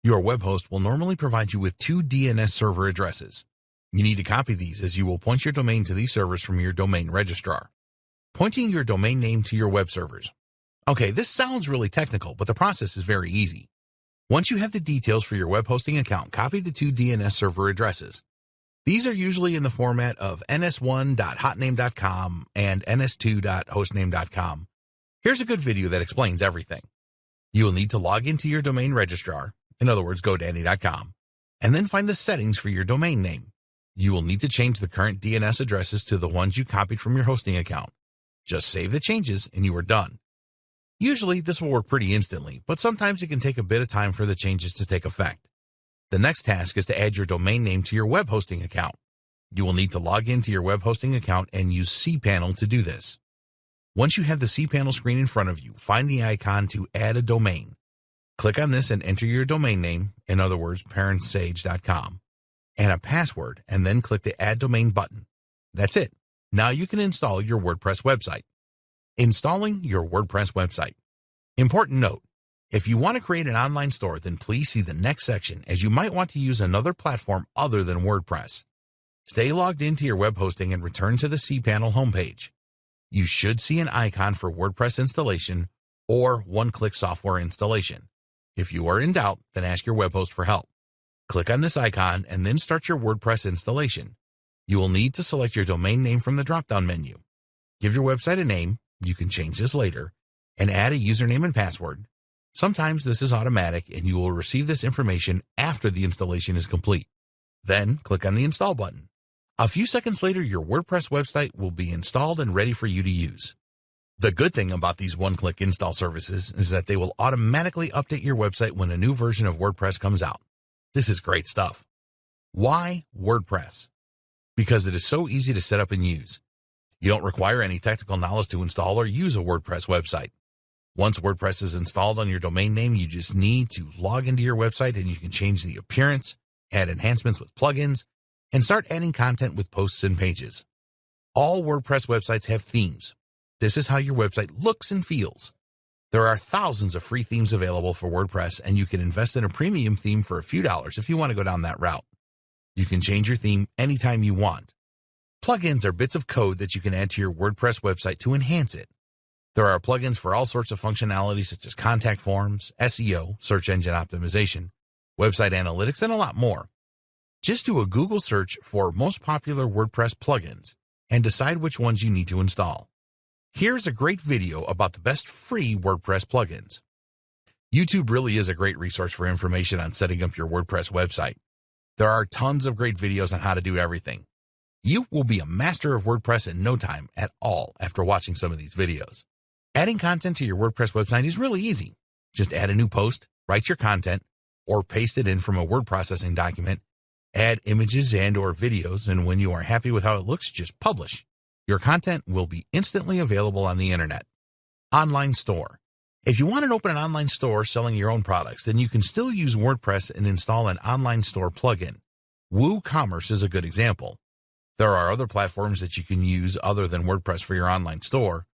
Your web host will normally provide you with 2 DNS server addresses. You need to copy these as you will point your domain to these servers from your domain registrar. Pointing your domain name to your web servers. Okay, this sounds really technical, but the process is very easy. Once you have the details for your web hosting account, copy the 2 DNS server addresses. These are usually in the format of ns1.hotname.com and ns2.hostname.com. Here's a good video that explains everything. You will need to log into your domain registrar, in other words, GoDaddy.com, and then find the settings for your domain name. You will need to change the current DNS addresses to the ones you copied from your hosting account. Just save the changes and you are done. Usually, this will work pretty instantly, but sometimes it can take a bit of time for the changes to take effect. The next task is to add your domain name to your web hosting account. You will need to log into your web hosting account and use cPanel to do this. Once you have the cPanel screen in front of you, find the icon to add a domain. Click on this and enter your domain name, in other words, parentsage.com, and a password, and then click the Add Domain button. That's it. Now you can install your WordPress website. Installing your WordPress website. Important note, if you want to create an online store, then please see the next section as you might want to use another platform other than WordPress. Stay logged into your web hosting and return to the cPanel homepage. You should see an icon for WordPress installation or one-click software installation. If you are in doubt, then ask your web host for help. Click on this icon and then start your WordPress installation. You will need to select your domain name from the drop-down menu. Give your website a name, you can change this later, and add a username and password. Sometimes this is automatic and you will receive this information after the installation is complete. Then click on the Install button. A few seconds later, your WordPress website will be installed and ready for you to use. The good thing about these one-click install services is that they will automatically update your website when a new version of WordPress comes out. This is great stuff. Why WordPress? Because it is so easy to set up and use. You don't require any technical knowledge to install or use a WordPress website. Once WordPress is installed on your domain name, you just need to log into your website and you can change the appearance, add enhancements with plugins, and start adding content with posts and pages. All WordPress websites have themes. This is how your website looks and feels. There are thousands of free themes available for WordPress, and you can invest in a premium theme for a few dollars if you want to go down that route. You can change your theme anytime you want. Plugins are bits of code that you can add to your WordPress website to enhance it. There are plugins for all sorts of functionality such as contact forms, SEO, search engine optimization, website analytics, and a lot more. Just do a Google search for most popular WordPress plugins and decide which ones you need to install. Here's a great video about the best free WordPress plugins. YouTube really is a great resource for information on setting up your WordPress website. There are tons of great videos on how to do everything. You will be a master of WordPress in no time at all after watching some of these videos. Adding content to your WordPress website is really easy. Just add a new post, write your content, or paste it in from a word processing document, add images and or videos, and when you are happy with how it looks, just publish. Your content will be instantly available on the internet. Online store. If you want to open an online store selling your own products, then you can still use WordPress and install an online store plugin. WooCommerce is a good example. There are other platforms that you can use other than WordPress for your online store.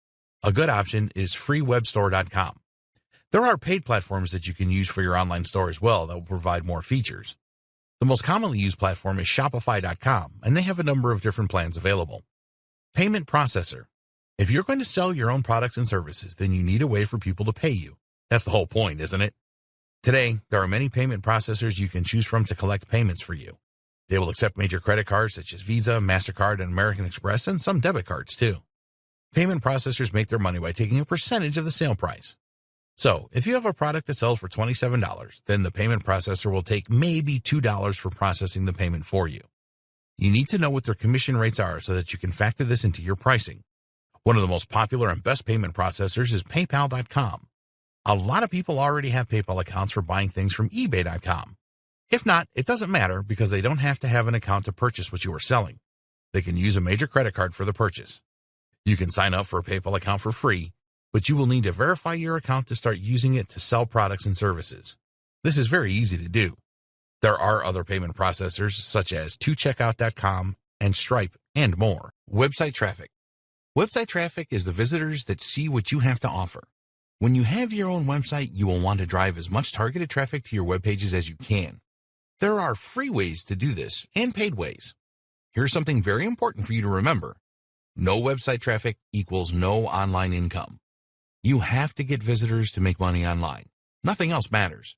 A good option is freewebstore.com. There are paid platforms that you can use for your online store as well that will provide more features. The most commonly used platform is Shopify.com, and they have a number of different plans available. Payment processor. If you're going to sell your own products and services, then you need a way for people to pay you. That's the whole point, isn't it? Today, there are many payment processors you can choose from to collect payments for you. They will accept major credit cards such as Visa, MasterCard, and American Express, and some debit cards too. Payment processors make their money by taking a percentage of the sale price. So, if you have a product that sells for $27, then the payment processor will take maybe $2 for processing the payment for you. You need to know what their commission rates are so that you can factor this into your pricing. One of the most popular and best payment processors is PayPal.com. A lot of people already have PayPal accounts for buying things from eBay.com. If not, it doesn't matter because they don't have to have an account to purchase what you are selling. They can use a major credit card for the purchase. You can sign up for a PayPal account for free, but you will need to verify your account to start using it to sell products and services. This is very easy to do. There are other payment processors such as 2checkout.com and Stripe and more. Website traffic. Website traffic is the visitors that see what you have to offer. When you have your own website, you will want to drive as much targeted traffic to your web pages as you can. There are free ways to do this and paid ways. Here's something very important for you to remember. No website traffic equals no online income. You have to get visitors to make money online. Nothing else matters.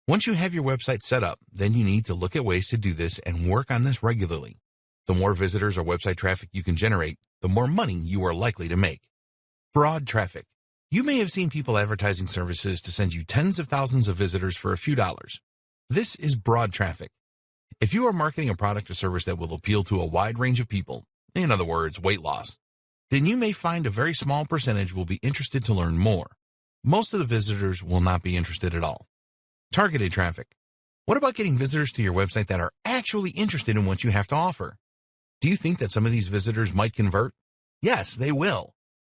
Once you have your website set up, then you need to look at ways to do this and work on this regularly. The more visitors or website traffic you can generate, the more money you are likely to make. Broad traffic. You may have seen people advertising services to send you tens of thousands of visitors for a few dollars. This is broad traffic. If you are marketing a product or service that will appeal to a wide range of people, in other words, weight loss, then you may find a very small percentage will be interested to learn more. Most of the visitors will not be interested at all. Targeted traffic. What about getting visitors to your website that are actually interested in what you have to offer? Do you think that some of these visitors might convert? Yes, they will.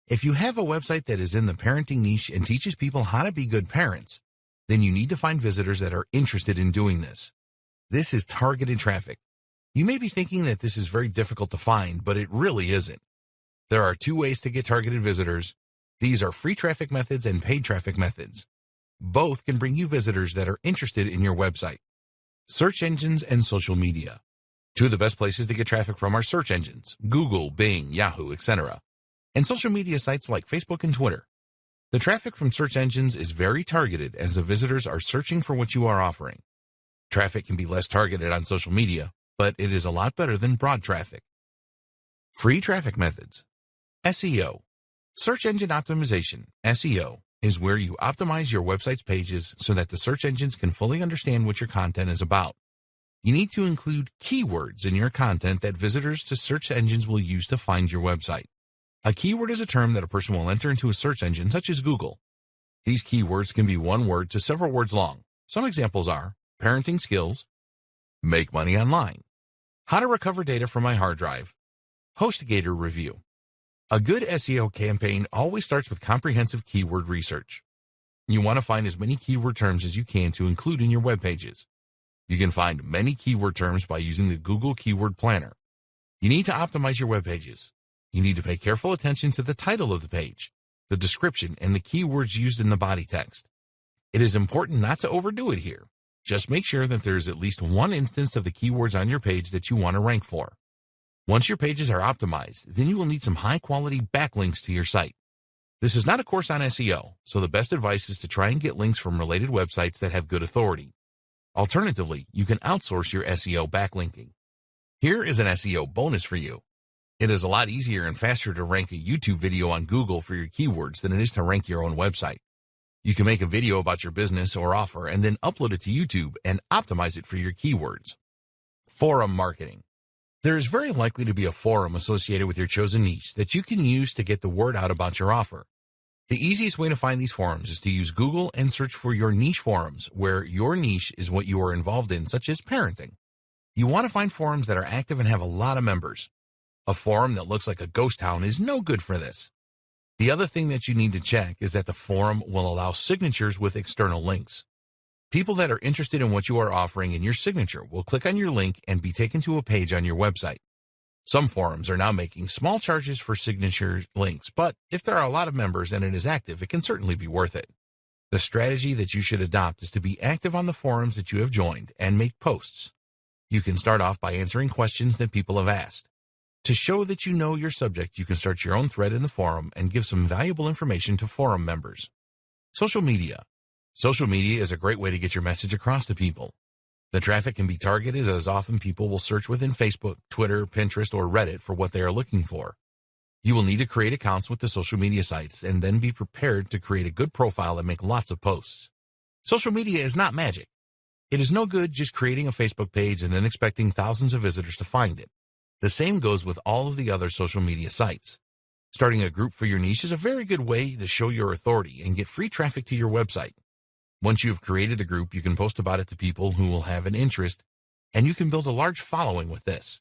If you have a website that is in the parenting niche and teaches people how to be good parents, then you need to find visitors that are interested in doing this. This is targeted traffic. You may be thinking that this is very difficult to find, but it really isn't. There are two ways to get targeted visitors. These are free traffic methods and paid traffic methods. Both can bring you visitors that are interested in your website. Search engines and social media. Two of the best places to get traffic from are search engines, Google, Bing, Yahoo, etc., and social media sites like Facebook and Twitter. The traffic from search engines is very targeted as the visitors are searching for what you are offering. Traffic can be less targeted on social media, but it is a lot better than broad traffic. Free traffic methods. SEO. Search engine optimization, SEO, is where you optimize your website's pages so that the search engines can fully understand what your content is about. You need to include keywords in your content that visitors to search engines will use to find your website. A keyword is a term that a person will enter into a search engine such as Google. These keywords can be one word to several words long. Some examples are parenting skills, make money online, how to recover data from my hard drive, HostGator review. A good SEO campaign always starts with comprehensive keyword research. You want to find as many keyword terms as you can to include in your web pages. You can find many keyword terms by using the Google Keyword Planner. You need to optimize your web pages. You need to pay careful attention to the title of the page, the description, and the keywords used in the body text. It is important not to overdo it here. Just make sure that there is at least one instance of the keywords on your page that you want to rank for. Once your pages are optimized, then you will need some high-quality backlinks to your site. This is not a course on SEO, so the best advice is to try and get links from related websites that have good authority. Alternatively, you can outsource your SEO backlinking. Here is an SEO bonus for you. It is a lot easier and faster to rank a YouTube video on Google for your keywords than it is to rank your own website. You can make a video about your business or offer and then upload it to YouTube and optimize it for your keywords. Forum marketing. There is very likely to be a forum associated with your chosen niche that you can use to get the word out about your offer. The easiest way to find these forums is to use Google and search for your niche forums, where your niche is what you are involved in, such as parenting. You want to find forums that are active and have a lot of members. A forum that looks like a ghost town is no good for this. The other thing that you need to check is that the forum will allow signatures with external links. People that are interested in what you are offering in your signature will click on your link and be taken to a page on your website. Some forums are now making small charges for signature links, but if there are a lot of members and it is active, it can certainly be worth it. The strategy that you should adopt is to be active on the forums that you have joined and make posts. You can start off by answering questions that people have asked. To show that you know your subject, you can start your own thread in the forum and give some valuable information to forum members. Social media. Social media is a great way to get your message across to people. The traffic can be targeted as often people will search within Facebook, Twitter, Pinterest, or Reddit for what they are looking for. You will need to create accounts with the social media sites and then be prepared to create a good profile and make lots of posts. Social media is not magic. It is no good just creating a Facebook page and then expecting thousands of visitors to find it. The same goes with all of the other social media sites. Starting a group for your niche is a very good way to show your authority and get free traffic to your website. Once you have created the group, you can post about it to people who will have an interest, and you can build a large following with this.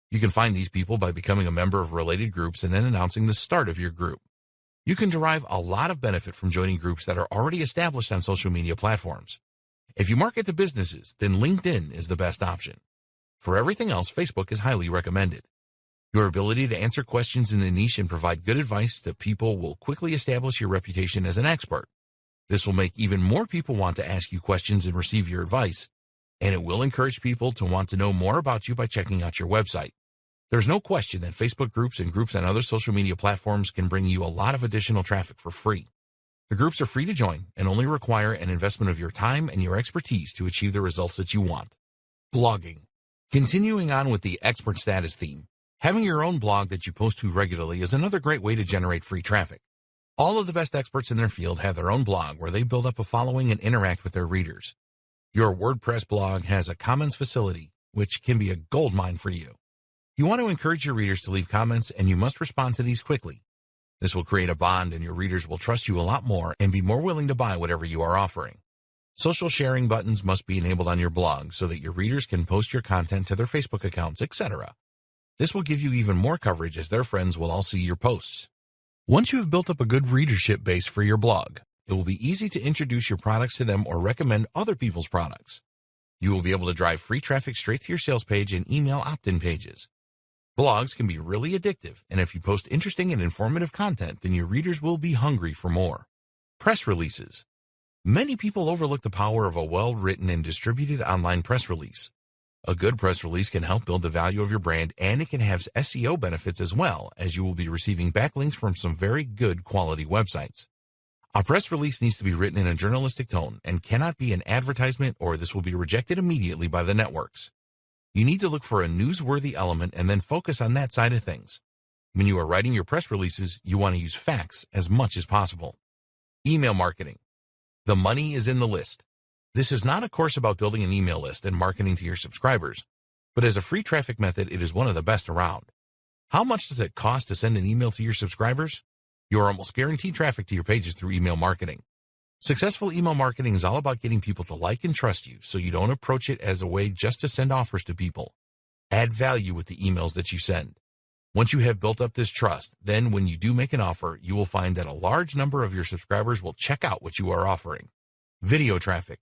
You can find these people by becoming a member of related groups and then announcing the start of your group. You can derive a lot of benefit from joining groups that are already established on social media platforms. If you market to businesses, then LinkedIn is the best option. For everything else, Facebook is highly recommended. Your ability to answer questions in the niche and provide good advice to people will quickly establish your reputation as an expert. This will make even more people want to ask you questions and receive your advice, and it will encourage people to want to know more about you by checking out your website. There's no question that Facebook groups and groups on other social media platforms can bring you a lot of additional traffic for free. The groups are free to join and only require an investment of your time and your expertise to achieve the results that you want. Blogging. Continuing on with the expert status theme, having your own blog that you post to regularly is another great way to generate free traffic. All of the best experts in their field have their own blog where they build up a following and interact with their readers. Your WordPress blog has a comments facility, which can be a goldmine for you. You want to encourage your readers to leave comments, and you must respond to these quickly. This will create a bond, and your readers will trust you a lot more and be more willing to buy whatever you are offering. Social sharing buttons must be enabled on your blog so that your readers can post your content to their Facebook accounts, etc. This will give you even more coverage as their friends will all see your posts. Once you have built up a good readership base for your blog, it will be easy to introduce your products to them or recommend other people's products. You will be able to drive free traffic straight to your sales page and email opt-in pages. Blogs can be really addictive, and if you post interesting and informative content, then your readers will be hungry for more. Press releases. Many people overlook the power of a well-written and distributed online press release. A good press release can help build the value of your brand, and it can have SEO benefits as well, as you will be receiving backlinks from some very good quality websites. A press release needs to be written in a journalistic tone and cannot be an advertisement, or this will be rejected immediately by the networks. You need to look for a newsworthy element and then focus on that side of things. When you are writing your press releases, you want to use facts as much as possible. Email marketing. The money is in the list. This is not a course about building an email list and marketing to your subscribers, but as a free traffic method, it is one of the best around. How much does it cost to send an email to your subscribers? You are almost guaranteed traffic to your pages through email marketing. Successful email marketing is all about getting people to like and trust you, so you don't approach it as a way just to send offers to people. Add value with the emails that you send. Once you have built up this trust, then when you do make an offer, you will find that a large number of your subscribers will check out what you are offering. Video traffic.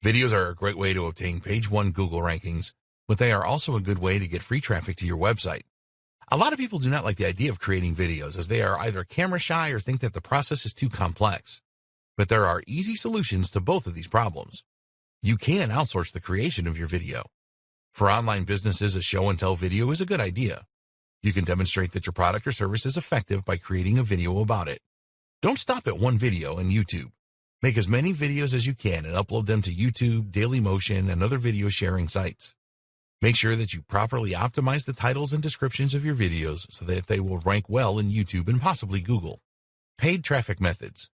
Videos are a great way to obtain page 1 Google rankings, but they are also a good way to get free traffic to your website. A lot of people do not like the idea of creating videos, as they are either camera shy or think that the process is too complex. But there are easy solutions to both of these problems. You can outsource the creation of your video. For online businesses, a show and tell video is a good idea. You can demonstrate that your product or service is effective by creating a video about it. Don't stop at one video on YouTube. Make as many videos as you can and upload them to YouTube, Dailymotion, and other video sharing sites. Make sure that you properly optimize the titles and descriptions of your videos so that they will rank well in YouTube and possibly Google. Paid traffic methods.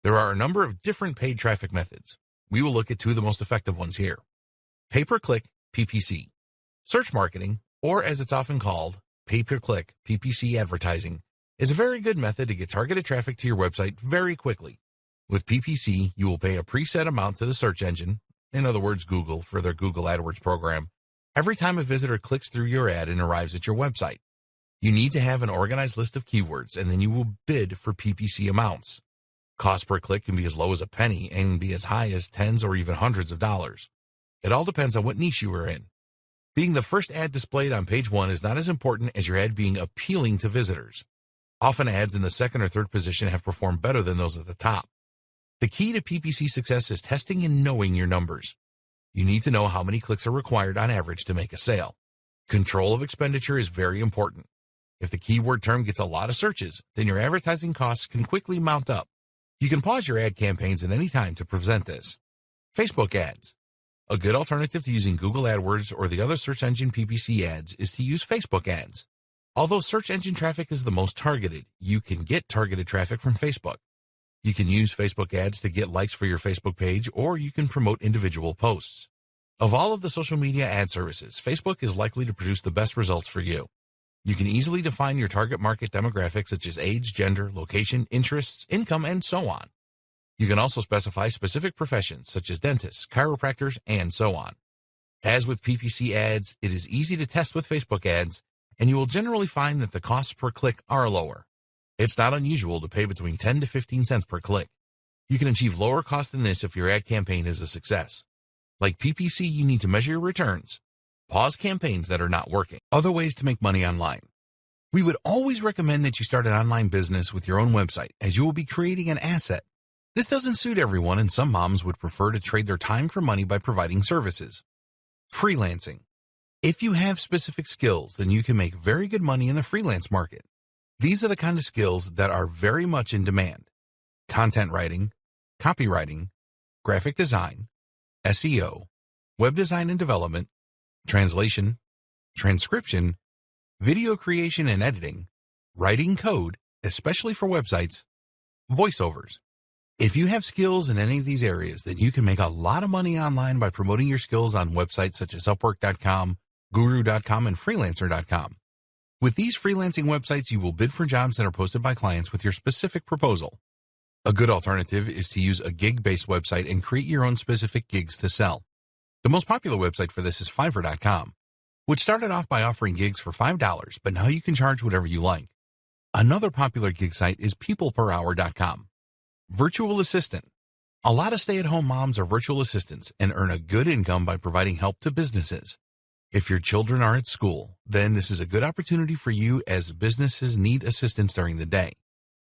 There are a number of different paid traffic methods. We will look at 2 of the most effective ones here. Pay-per-click, PPC. Search marketing, or as it's often called, pay-per-click, PPC advertising, is a very good method to get targeted traffic to your website very quickly. With PPC, you will pay a preset amount to the search engine, in other words Google, for their Google AdWords program, every time a visitor clicks through your ad and arrives at your website. You need to have an organized list of keywords, and then you will bid for PPC amounts. Cost per click can be as low as a penny and be as high as tens or even hundreds of dollars. It all depends on what niche you are in. Being the first ad displayed on page 1 is not as important as your ad being appealing to visitors. Often ads in the second or third position have performed better than those at the top. The key to PPC success is testing and knowing your numbers. You need to know how many clicks are required on average to make a sale. Control of expenditure is very important. If the keyword term gets a lot of searches, then your advertising costs can quickly mount up. You can pause your ad campaigns at any time to prevent this. Facebook ads. A good alternative to using Google AdWords or the other search engine PPC ads is to use Facebook ads. Although search engine traffic is the most targeted, you can get targeted traffic from Facebook. You can use Facebook ads to get likes for your Facebook page, or you can promote individual posts. Of all of the social media ad services, Facebook is likely to produce the best results for you. You can easily define your target market demographics such as age, gender, location, interests, income, and so on. You can also specify specific professions such as dentists, chiropractors, and so on. As with PPC ads, it is easy to test with Facebook ads, and you will generally find that the costs per click are lower. It's not unusual to pay between 10 to 15 cents per click. You can achieve lower costs than this if your ad campaign is a success. Like PPC, you need to measure your returns. Pause campaigns that are not working. Other ways to make money online. We would always recommend that you start an online business with your own website, as you will be creating an asset. This doesn't suit everyone, and some moms would prefer to trade their time for money by providing services. Freelancing. If you have specific skills, then you can make very good money in the freelance market. These are the kind of skills that are very much in demand. Content writing, copywriting, graphic design, SEO, web design and development, translation, transcription, video creation and editing, writing code, especially for websites, voiceovers. If you have skills in any of these areas, then you can make a lot of money online by promoting your skills on websites such as Upwork.com, Guru.com, and Freelancer.com. With these freelancing websites, you will bid for jobs that are posted by clients with your specific proposal. A good alternative is to use a gig-based website and create your own specific gigs to sell. The most popular website for this is Fiverr.com, which started off by offering gigs for $5, but now you can charge whatever you like. Another popular gig site is PeoplePerHour.com. Virtual assistant. A lot of stay-at-home moms are virtual assistants and earn a good income by providing help to businesses. If your children are at school, then this is a good opportunity for you, as businesses need assistance during the day.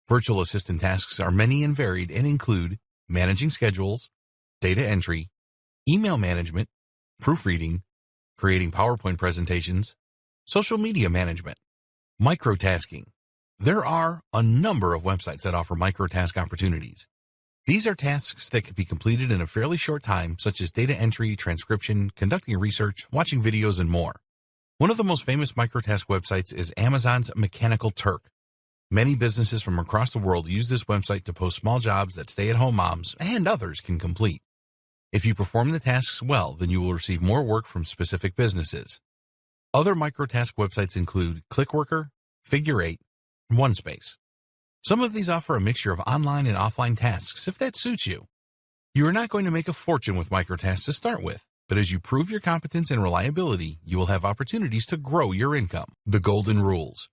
Virtual assistant tasks are many and varied and include managing schedules, data entry, email management, proofreading, creating PowerPoint presentations, social media management, microtasking. There are a number of websites that offer microtask opportunities. These are tasks that can be completed in a fairly short time, such as data entry, transcription, conducting research, watching videos, and more. One of the most famous microtask websites is Amazon's Mechanical Turk. Many businesses from across the world use this website to post small jobs that stay-at-home moms and others can complete. If you perform the tasks well, then you will receive more work from specific businesses. Other microtask websites include ClickWorker, Figure8, and OneSpace. Some of these offer a mixture of online and offline tasks if that suits you. You are not going to make a fortune with microtasks to start with, but as you prove your competence and reliability, you will have opportunities to grow your income. The golden rules.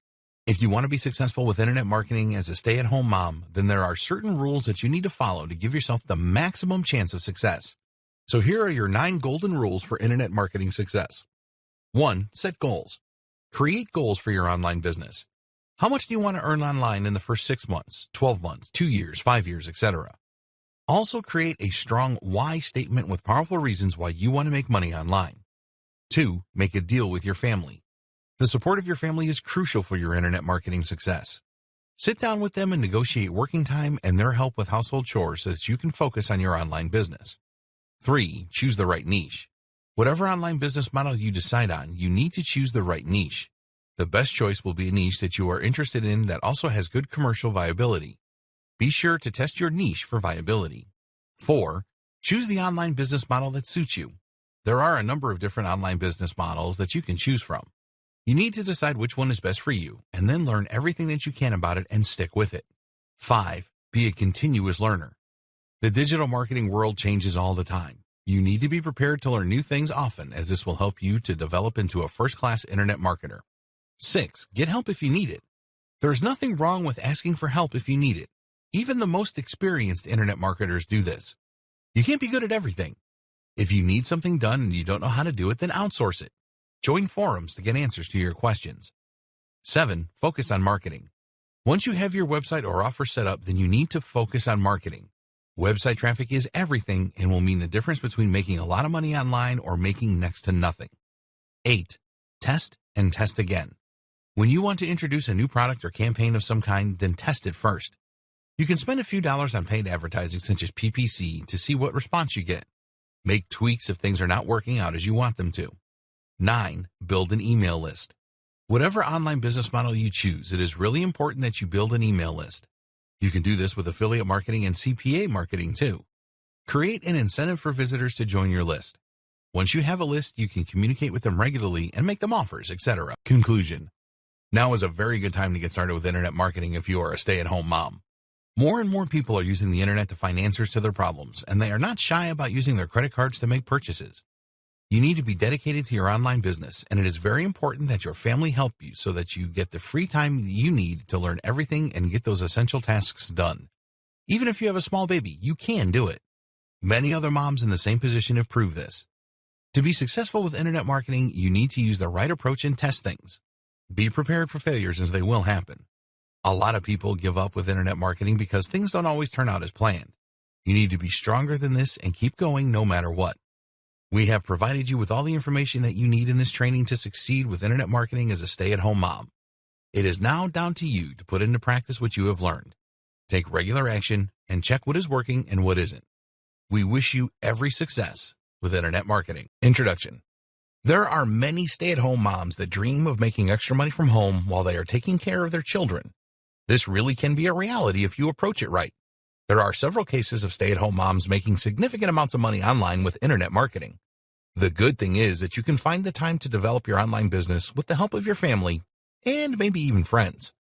If you want to be successful with internet marketing as a stay-at-home mom, then there are certain rules that you need to follow to give yourself the maximum chance of success. So here are your 9 golden rules for internet marketing success. 1. Set goals. Create goals for your online business. How much do you want to earn online in the first 6 months, 12 months, 2 years, 5 years, etc.? Also create a strong why statement with powerful reasons why you want to make money online. 2. Make a deal with your family. The support of your family is crucial for your internet marketing success. Sit down with them and negotiate working time and their help with household chores so that you can focus on your online business. 3. Choose the right niche. Whatever online business model you decide on, you need to choose the right niche. The best choice will be a niche that you are interested in that also has good commercial viability. Be sure to test your niche for viability. 4. Choose the online business model that suits you. There are a number of different online business models that you can choose from. You need to decide which one is best for you and then learn everything that you can about it and stick with it. 5. Be a continuous learner. The digital marketing world changes all the time. You need to be prepared to learn new things often, as this will help you to develop into a first-class internet marketer. 6. Get help if you need it. There's nothing wrong with asking for help if you need it. Even the most experienced internet marketers do this. You can't be good at everything. If you need something done and you don't know how to do it, then outsource it. Join forums to get answers to your questions. 7. Focus on marketing. Once you have your website or offer set up, then you need to focus on marketing. Website traffic is everything and will mean the difference between making a lot of money online or making next to nothing. 8. Test and test again. When you want to introduce a new product or campaign of some kind, then test it first. You can spend a few dollars on paid advertising such as PPC to see what response you get. Make tweaks if things are not working out as you want them to. 9. Build an email list. Whatever online business model you choose, it is really important that you build an email list. You can do this with affiliate marketing and CPA marketing too. Create an incentive for visitors to join your list. Once you have a list, you can communicate with them regularly and make them offers, etc. Conclusion. Now is a very good time to get started with internet marketing if you are a stay-at-home mom. More and more people are using the internet to find answers to their problems, and they are not shy about using their credit cards to make purchases. You need to be dedicated to your online business, and it is very important that your family help you so that you get the free time you need to learn everything and get those essential tasks done. Even if you have a small baby, you can do it. Many other moms in the same position have proved this. To be successful with internet marketing, you need to use the right approach and test things. Be prepared for failures as they will happen. A lot of people give up with internet marketing because things don't always turn out as planned. You need to be stronger than this and keep going no matter what. We have provided you with all the information that you need in this training to succeed with internet marketing as a stay-at-home mom. It is now down to you to put into practice what you have learned. Take regular action and check what is working and what isn't. We wish you every success with internet marketing. Introduction. There are many stay-at-home moms that dream of making extra money from home while they are taking care of their children. This really can be a reality if you approach it right. There are several cases of stay-at-home moms making significant amounts of money online with internet marketing. The good thing is that you can find the time to develop your online business with the help of your family and maybe even friends.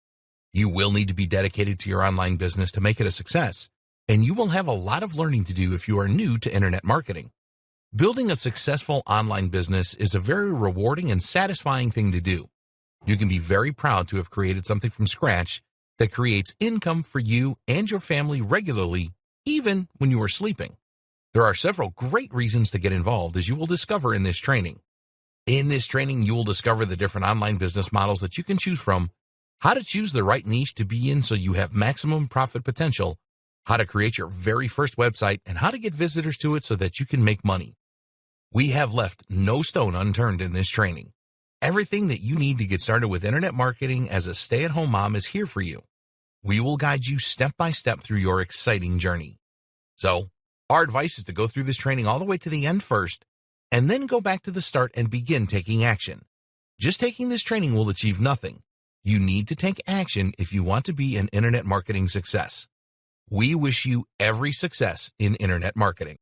You will need to be dedicated to your online business to make it a success, and you will have a lot of learning to do if you are new to internet marketing. Building a successful online business is a very rewarding and satisfying thing to do. You can be very proud to have created something from scratch that creates income for you and your family regularly, even when you are sleeping. There are several great reasons to get involved, as you will discover in this training. In this training, you will discover the different online business models that you can choose from, how to choose the right niche to be in so you have maximum profit potential, how to create your very first website, and how to get visitors to it so that you can make money. We have left no stone unturned in this training. Everything that you need to get started with internet marketing as a stay-at-home mom is here for you. We will guide you step by step through your exciting journey. So, our advice is to go through this training all the way to the end first, and then go back to the start and begin taking action. Just taking this training will achieve nothing. You need to take action if you want to be an internet marketing success. We wish you every success in internet marketing.